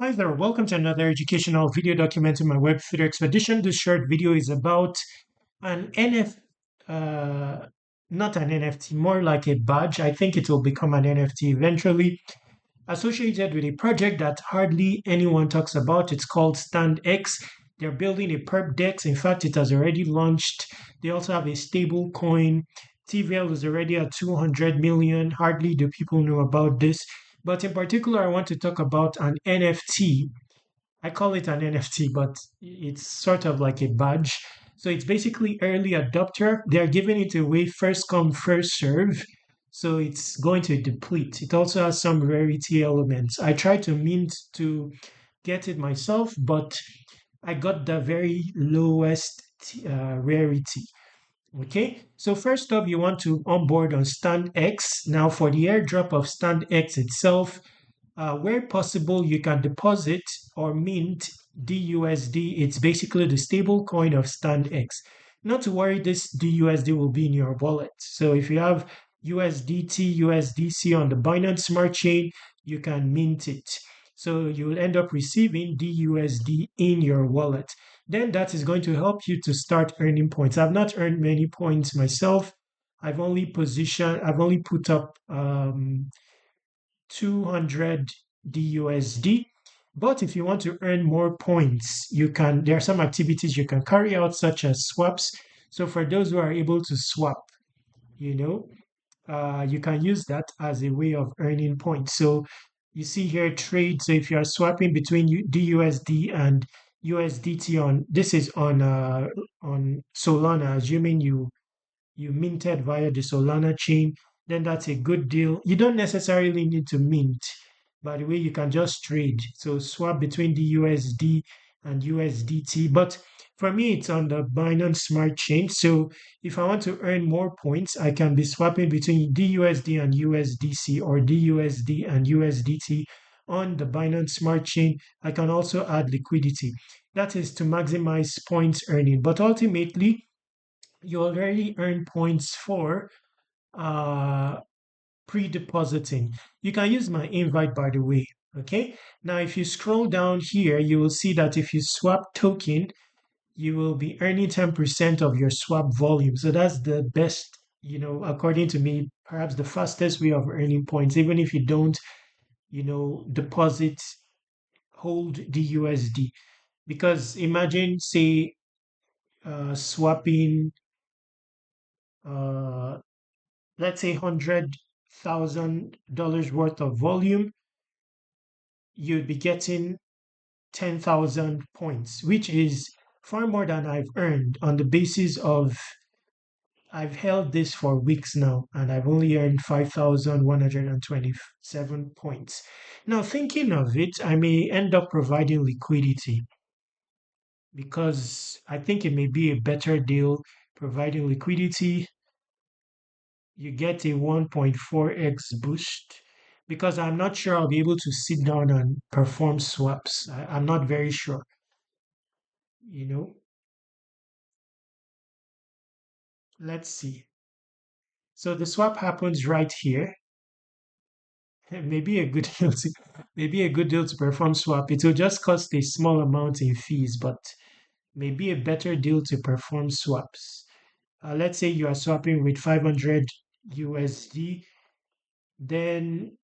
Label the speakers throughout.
Speaker 1: Hi there, welcome to another educational video documenting my Web3 expedition. This short video is about an NF, not an NFT, more like a badge. I think it will become an NFT eventually, associated with a project that hardly anyone talks about. It's called StandX. They're building a perp dex. In fact, it has already launched. They also have a stable coin. TVL is already at 200 million. Hardly do people know about this. But in particular, I want to talk about an NFT. I call it an NFT, but it's sort of like a badge. So it's basically early adopter. They're giving it away first come, first serve. So it's going to deplete. It also has some rarity elements. I tried to mint to get it myself, but I got the very lowest rarity. Okay, so first up, you want to onboard on StandX. Now, for the airdrop of StandX itself, where possible, you can deposit or mint DUSD. It's basically the stable coin of StandX. Not to worry, this DUSD will be in your wallet. So if you have USDT, USDC on the Binance Smart Chain, you can mint it. So you will end up receiving DUSD in your wallet. Then that is going to help you to start earning points. I've not earned many points myself. I've only put up 200 DUSD. But if you want to earn more points, there are some activities you can carry out, such as swaps. So for those who are able to swap, you know, you can use that as a way of earning points. So you see here trade. So if you are swapping between DUSD and USDT this is on Solana, assuming you minted via the Solana chain, then that's a good deal. You don't necessarily need to mint. By the way, you can just trade. So swap between the USD and USDT. But for me, it's on the Binance Smart Chain. So if I want to earn more points, I can be swapping between DUSD and USDC or DUSD and USDT on the Binance Smart Chain. I can also add liquidity. That is to maximize points earning. But ultimately, you already earn points for uh, pre-depositing. You can use my invite, by the way. Okay. Now, if you scroll down here, you will see that if you swap token, you will be earning 10% of your swap volume. So that's the best, according to me, perhaps the fastest way of earning points, even if you don't, deposit, hold the USD. Because imagine, say, swapping uh, let's say $100,000 worth of volume, you'd be getting 10,000 points, which is far more than I've earned on the basis of I've held this for weeks now and I've only earned 5,127 points. Now, thinking of it, I may end up providing liquidity because I think it may be a better deal providing liquidity. You get a 1.4x boost because I'm not sure I'll be able to sit down and perform swaps. I'm not very sure, you know. Let's see. So the swap happens right here. Maybe a good deal to, maybe a good deal to perform swap. It will just cost a small amount in fees, but maybe a better deal to perform swaps. Let's say you are swapping with 500 USD, then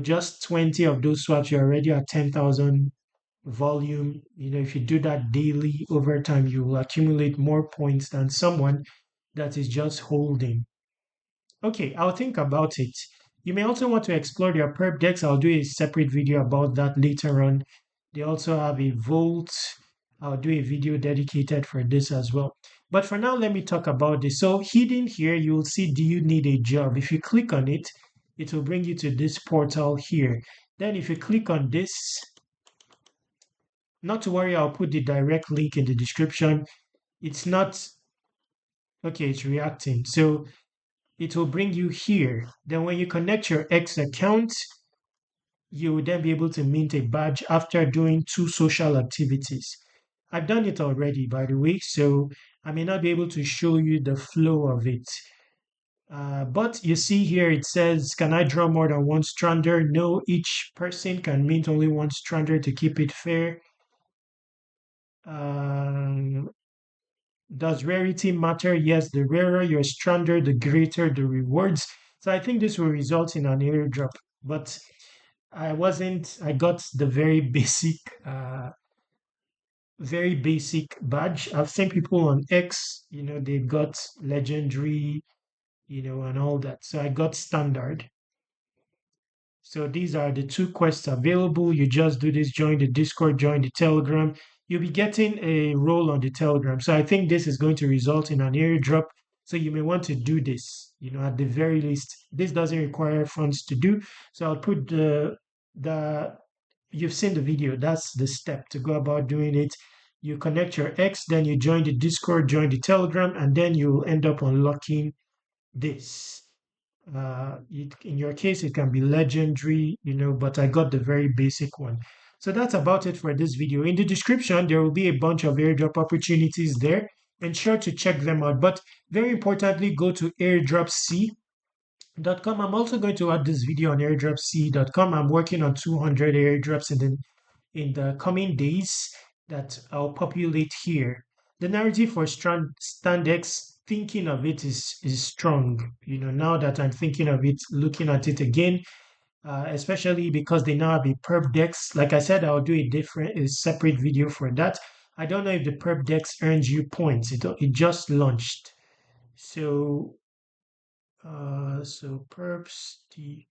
Speaker 1: just 20 of those swaps, you're already at 10,000 volume. If you do that daily over time, you will accumulate more points than someone that is just holding. Okay, I'll think about it. You may also want to explore their perp decks. I'll do a separate video about that later on. They also have a Volt. I'll do a video dedicated for this as well. But for now, let me talk about this. So hidden here, you'll see, do you need a job? If you click on it, it will bring you to this portal here. Then if you click on this, not to worry, I'll put the direct link in the description. It's not, okay, it's reacting. So it will bring you here. Then when you connect your X account, you will then be able to mint a badge after doing 2 social activities. I've done it already, by the way, so I may not be able to show you the flow of it. But you see here it says, can I draw more than one strander? No, each person can mint only one strander to keep it fair. Um, does rarity matter? Yes, the rarer your strander, the greater the rewards. So I think this will result in an airdrop. But I got the very basic badge. I've seen people on X, they got legendary, and all that. So I got standard. So these are the two quests available. You just do this, join the Discord, join the Telegram. You'll be getting a role on the Telegram. So I think this is going to result in an airdrop. So you may want to do this, at the very least. This doesn't require funds to do. So I'll put the you've seen the video. That's the step to go about doing it. You connect your X, then you join the Discord, join the Telegram, and then you'll end up unlocking this. In your case, it can be legendary, but I got the very basic one. So that's about it for this video. In the description, there will be a bunch of airdrop opportunities there. Ensure to check them out. But very importantly, go to airdropc.com. I'm also going to add this video on airdropc.com. I'm working on 200 airdrops in the coming days that I'll populate here. The narrative for StandX, thinking of it is strong. Now that I'm thinking of it, looking at it again, especially because they now have a perp dex. Like I said, I'll do a separate video for that. I don't know if the perp dex earns you points. It just launched. So perps the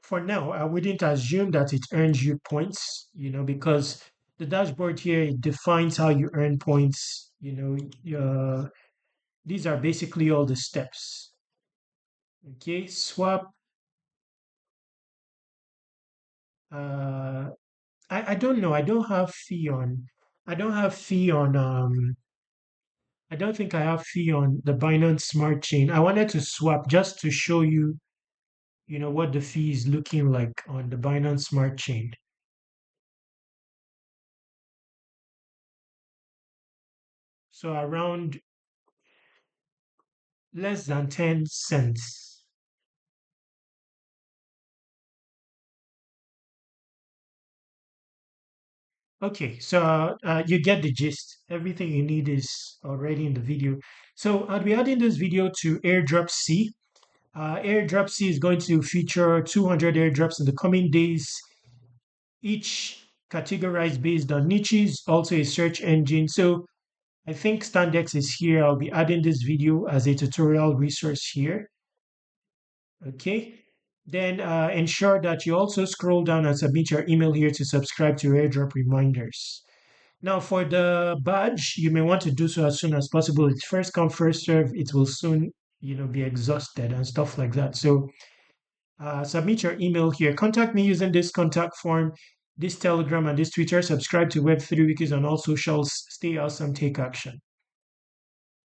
Speaker 1: for now, I wouldn't assume that it earns you points, because the dashboard here it defines how you earn points. These are basically all the steps. Okay, swap. Uh, I don't know. I don't have fee on. I don't have fee on. I don't think I have fee on the Binance Smart Chain. I wanted to swap just to show you, what the fee is looking like on the Binance Smart Chain. So around less than 10 cents. Okay, so you get the gist. Everything you need is already in the video. So I'll be adding this video to Airdrop C. Airdrop C is going to feature 200 airdrops in the coming days, each categorized based on niches, also a search engine. So I think StandX is here. I'll be adding this video as a tutorial resource here. Okay. Then ensure that you also scroll down and submit your email here to subscribe to airdrop reminders. Now, for the badge, you may want to do so as soon as possible. It's first come, first serve. It will soon, be exhausted and stuff like that. So, submit your email here. Contact me using this contact form, this Telegram, and this Twitter. Subscribe to Web3 Wikis on all socials. Stay awesome. Take action.